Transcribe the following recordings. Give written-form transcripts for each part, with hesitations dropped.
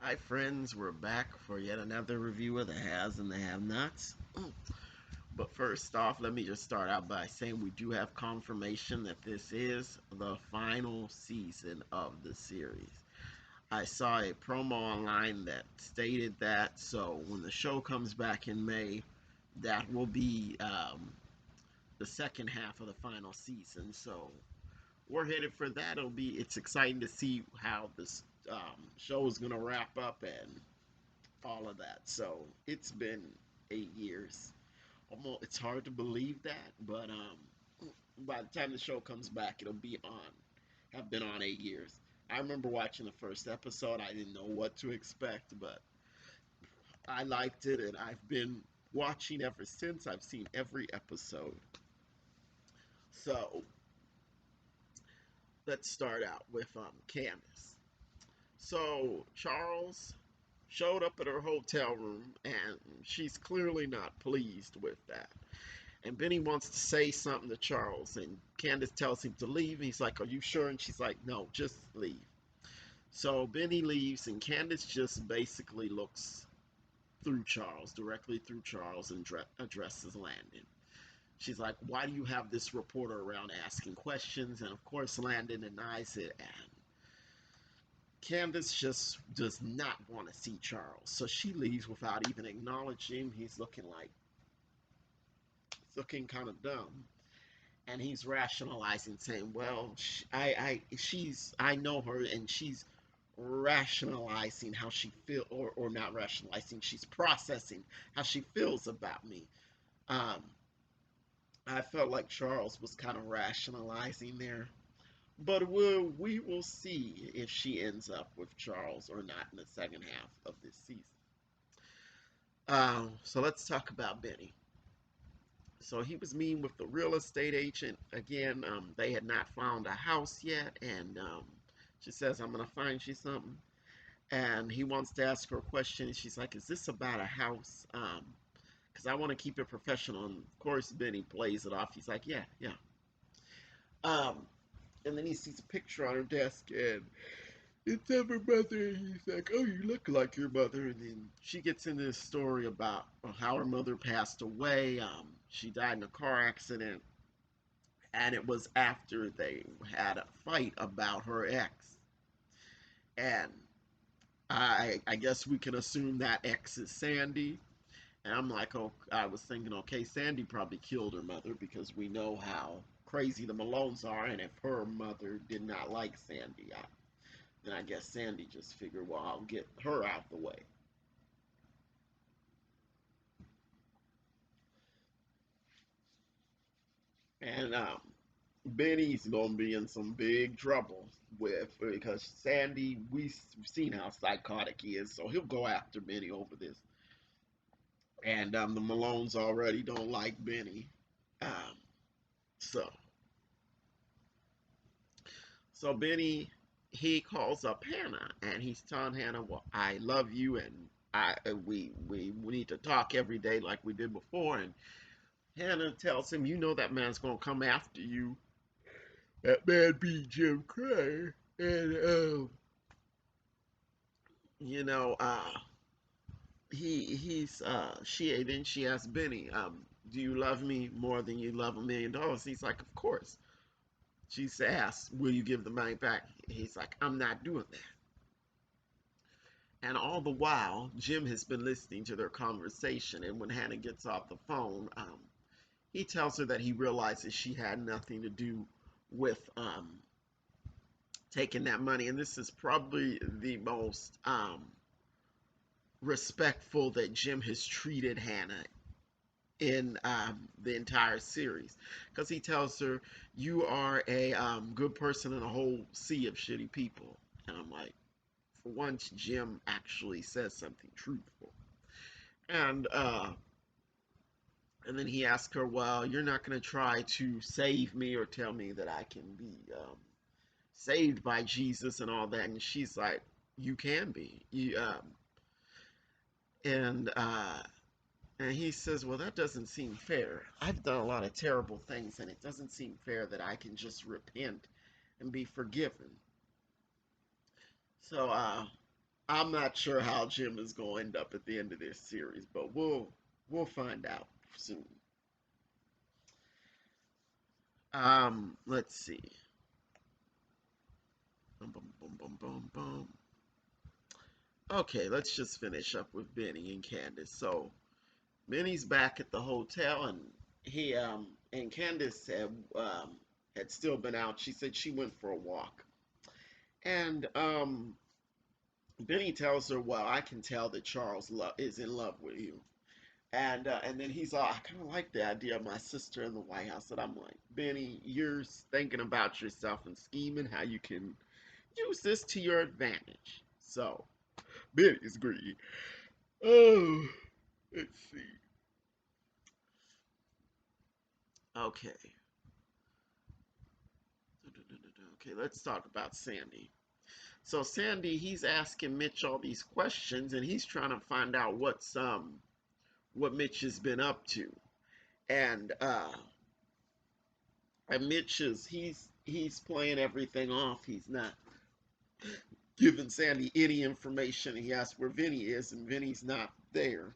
Hi, friends. We're back for yet another review of the Has and the Have-Nots. But first off, let me just start out by saying we do have confirmation that this is the final season of the series. I saw a promo online that stated that, so when the show comes back in May, that will be the second half of the final season. So we're headed for that. It's exciting to see how this show is gonna wrap up and all of that. So it's been 8 years. Almost, it's hard to believe that, but by the time the show comes back, it'll be on. Have been on 8 years. I remember watching the first episode. I didn't know what to expect, but I liked it, and I've been watching ever since. I've seen every episode. So let's start out with Candace. So Charles showed up at her hotel room, and she's clearly not pleased with that. And Benny wants to say something to Charles, and Candace tells him to leave. And he's like, "Are you sure?" And she's like, "No, just leave." So Benny leaves, and Candace just basically looks through Charles, directly through Charles, and addresses Landon. She's like, "Why do you have this reporter around asking questions?" And of course, Landon denies it, and Candace just does not want to see Charles. So she leaves without even acknowledging him. He's looking kind of dumb. And he's rationalizing, saying, "Well, I know her, and she's rationalizing how she feel, or not rationalizing, she's processing how she feels about me." Um, I felt like Charles was kind of rationalizing there, but we will see if she ends up with Charles or not in the second half of this season. So let's talk about Benny. So he was meeting with the real estate agent again. They had not found a house yet, and she says, "I'm gonna find you something." And he wants to ask her a question, and she's like, "Is this about a house? Because I want to keep it professional." And of course, Benny plays it off. He's like, "Yeah, yeah." Um, and then he sees a picture on her desk, and it's of her mother. And he's like, "Oh, you look like your mother." And then she gets into this story about how her mother passed away. She died in a car accident, and it was after they had a fight about her ex. And I guess we can assume that ex is Sandy. And I'm like, oh, I was thinking, okay, Sandy probably killed her mother because we know how crazy the Malones are. And if her mother did not like Sandy, then I guess Sandy just figured, well, I'll get her out the way. And Benny's gonna be in some big trouble with because Sandy, we've seen how psychotic he is, so he'll go after Benny over this. And the Malones already don't like Benny, um, so Benny, he calls up Hannah, and he's telling Hannah, "Well, I love you, and we need to talk every day like we did before." And Hannah tells him, "You know that man's gonna come after you. That man beat Jim Cray, and you know, he's she asked Benny, do you love me more than you love $1 million?" He's like, "Of course." She asks, "Will you give the money back?" He's like, "I'm not doing that." And all the while, Jim has been listening to their conversation. And when Hannah gets off the phone, he tells her that he realizes she had nothing to do with taking that money. And this is probably the most respectful that Jim has treated Hannah in the entire series, because he tells her, "You are a good person in a whole sea of shitty people." And I'm like, for once, Jim actually says something truthful. And and then he asks her, "Well, you're not going to try to save me or tell me that I can be saved by Jesus and all that?" And she's like, "You can be." And and he says, "Well, that doesn't seem fair. I've done a lot of terrible things, and it doesn't seem fair that I can just repent and be forgiven." So I'm not sure how Jim is going to end up at the end of this series, but we'll find out soon. Let's see. Boom, boom, boom, boom, boom, boom. Okay, let's just finish up with Benny and Candace. So Benny's back at the hotel, and he and Candace had still been out. She said she went for a walk, and Benny tells her, "Well, I can tell that Charles is in love with you." And then he's all, "I kind of like the idea of my sister in the White House." And I'm like, "Benny, you're thinking about yourself and scheming how you can use this to your advantage." So Benny's greedy. Oh, let's see. Okay. Okay, let's talk about Sandy. So Sandy, he's asking Mitch all these questions, and he's trying to find out what Mitch has been up to. And Mitch is he's playing everything off. He's not giving Sandy any information. He asks where Vinny is, and Vinny's not there.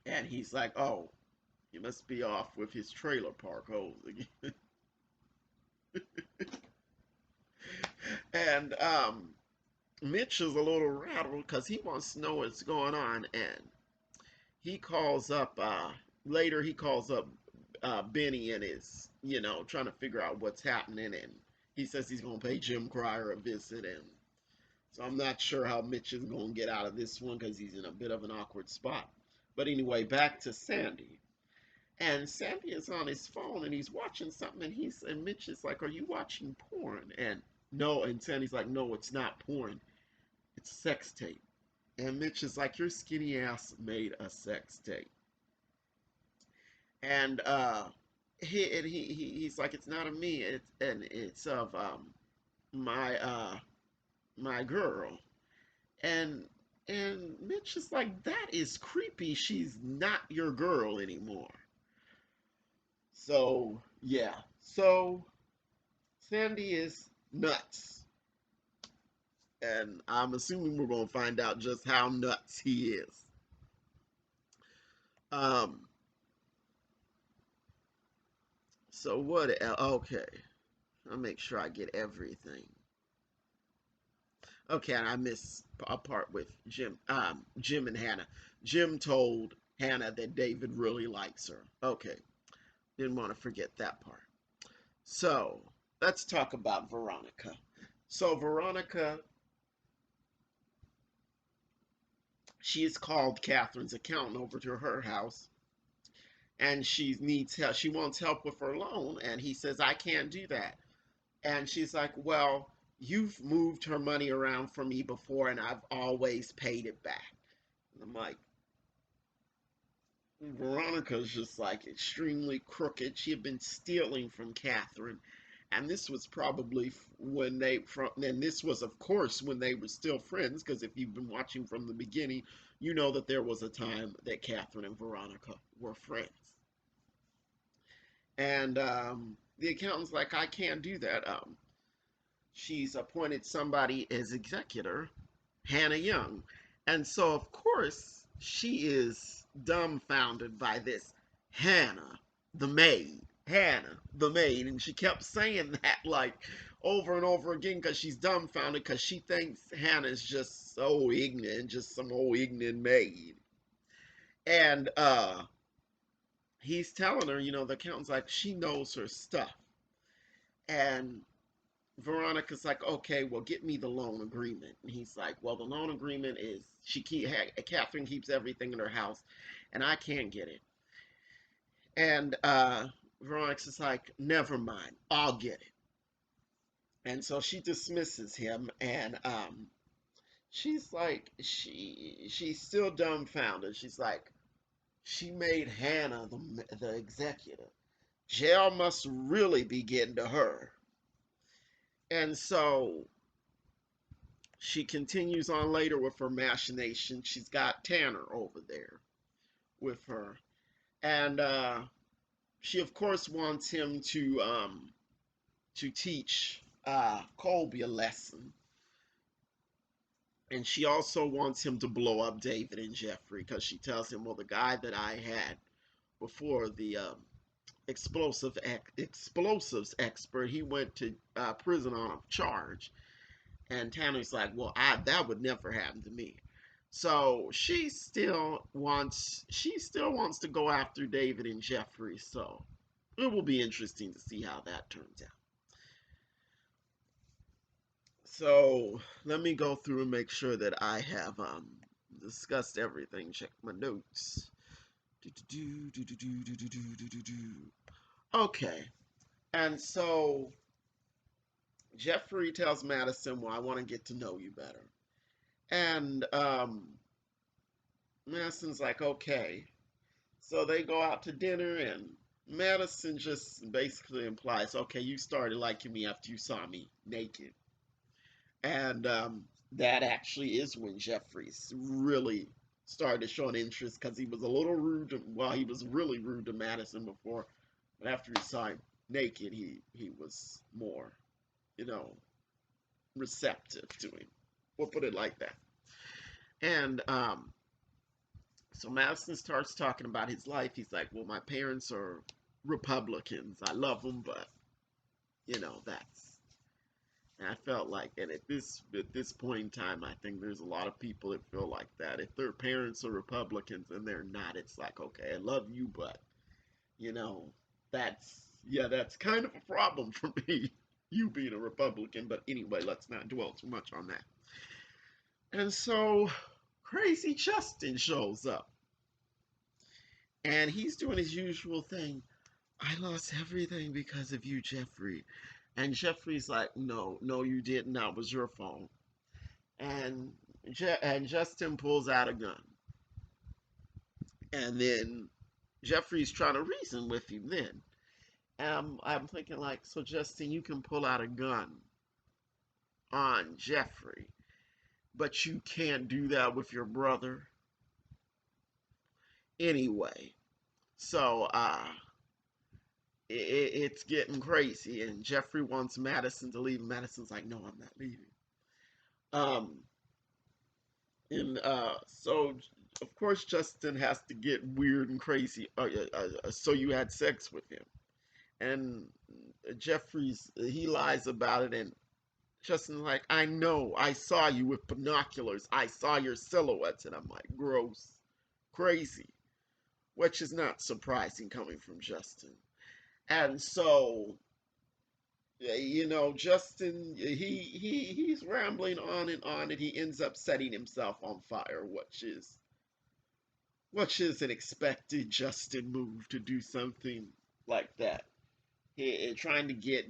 And he's like, "Oh, he must be off with his trailer park hoes again." And Mitch is a little rattled because he wants to know what's going on, and he calls up later. He calls up Benny and is trying to figure out what's happening, and he says he's gonna pay Jim Cryer a visit, and so I'm not sure how Mitch is gonna get out of this one because he's in a bit of an awkward spot. But anyway, back to Sandy. And Sandy is on his phone and he's watching something, and Mitch is like, "Are you watching porn?" And no, and Sandy's like, "No, it's not porn. It's sex tape." And Mitch is like, "Your skinny ass made a sex tape." And he's like, "It's not of me. It's of my my girl." And Mitch is like, "That is creepy. She's not your girl anymore." So yeah. So Sandy is nuts. And I'm assuming we're gonna find out just how nuts he is. Um so what okay. I'll make sure I get everything. Okay, I missed a part with Jim and Hannah. Jim told Hannah that David really likes her. Okay, didn't want to forget that part. So let's talk about Veronica. So Veronica, she has called Catherine's accountant over to her house, and she needs help. She wants help with her loan, and he says, "I can't do that." And she's like, "Well, you've moved her money around for me before, and I've always paid it back." And I'm like, Veronica's just like extremely crooked. She had been stealing from Catherine, and this was probably when and this was, of course, when they were still friends. Because if you've been watching from the beginning, you know that there was a time that Catherine and Veronica were friends. And the accountant's like, "I can't do that. She's appointed somebody as executor, Hannah Young." And so, of course, she is dumbfounded by this. Hannah, the maid. Hannah, the maid. And she kept saying that like over and over again because she's dumbfounded because she thinks Hannah's just so ignorant, just some old ignorant maid. And he's telling her, the accountant's like, she knows her stuff. And Veronica's like, "Okay, well, get me the loan agreement." And he's like, "Well, the loan agreement is Catherine keeps everything in her house, and I can't get it." And Veronica's like, "Never mind, I'll get it." And so she dismisses him, and she's like, she's still dumbfounded. She's like, "She made Hannah the executor. Jail must really be getting to her." And so she continues on later with her machination. She's got Tanner over there with her. And she of course wants him to teach Colby a lesson. And she also wants him to blow up David and Jeffrey because she tells him, well, the guy that I had before, the explosives expert, he went to prison on a charge. And Tanner's like, well, that would never happen to me. So she still wants to go after David and Jeffrey. So it will be interesting to see how that turns out. So let me go through and make sure that I have discussed everything. Check my notes. Okay, and so Jeffrey tells Madison, "Well, I want to get to know you better," and Madison's like, "Okay." So they go out to dinner, and Madison just basically implies, "Okay, you started liking me after you saw me naked." And that actually is when Jeffries really started showing interest because he was a little rude. Well, he was really rude to Madison before, but after he saw him naked, he was more, you know, receptive to him. We'll put it like that. And so Madison starts talking about his life. He's like, "Well, my parents are Republicans. I love them, but that's." And I felt like, and at this point in time, I think there's a lot of people that feel like that. If their parents are Republicans and they're not, it's like, okay, I love you, but you know, that's kind of a problem for me, you being a Republican. But anyway, let's not dwell too much on that. And so, crazy Justin shows up, and he's doing his usual thing. I lost everything because of you, Jeffrey. And Jeffrey's like, no, no, you didn't. That was your fault. And and Justin pulls out a gun, and then Jeffrey's trying to reason with him. Then and I'm thinking like, so Justin, you can pull out a gun on Jeffrey, but you can't do that with your brother anyway. So it's getting crazy, and Jeffrey wants Madison to leave. Madison's like, no, I'm not leaving. Um, and so of course Justin has to get weird and crazy. So you had sex with him, and Jeffrey's he lies about it, and Justin's like, I know, I saw you with binoculars, I saw your silhouettes, and I'm like, gross, crazy, which is not surprising coming from Justin. And so Justin, he's rambling on and on, and he ends up setting himself on fire, which is an expected Justin move to do something like that. Trying to get,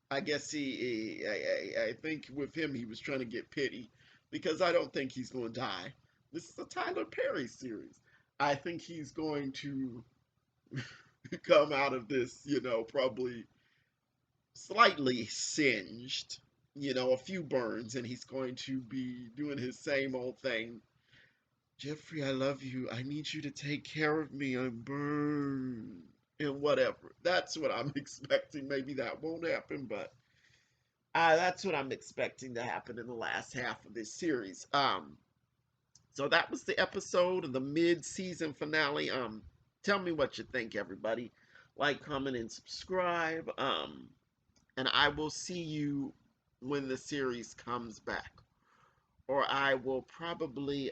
I guess I think with him he was trying to get pity, because I don't think he's going to die. This is a Tyler Perry series. I think he's going to come out of this, probably slightly singed, a few burns, and he's going to be doing his same old thing. Jeffrey, I love you. I need you to take care of me. I'm burned. And whatever. That's what I'm expecting. Maybe that won't happen, but that's what I'm expecting to happen in the last half of this series. So that was the episode of the mid-season finale. Tell me what you think, everybody. Like, comment, and subscribe. And I will see you when the series comes back. Or I will probably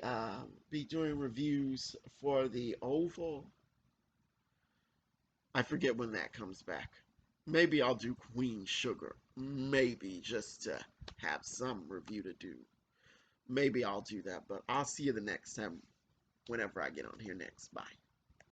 be doing reviews for the Oval. I forget when that comes back. Maybe I'll do Queen Sugar. Maybe just to have some review to do. Maybe I'll do that, but I'll see you the next time whenever I get on here next. Bye.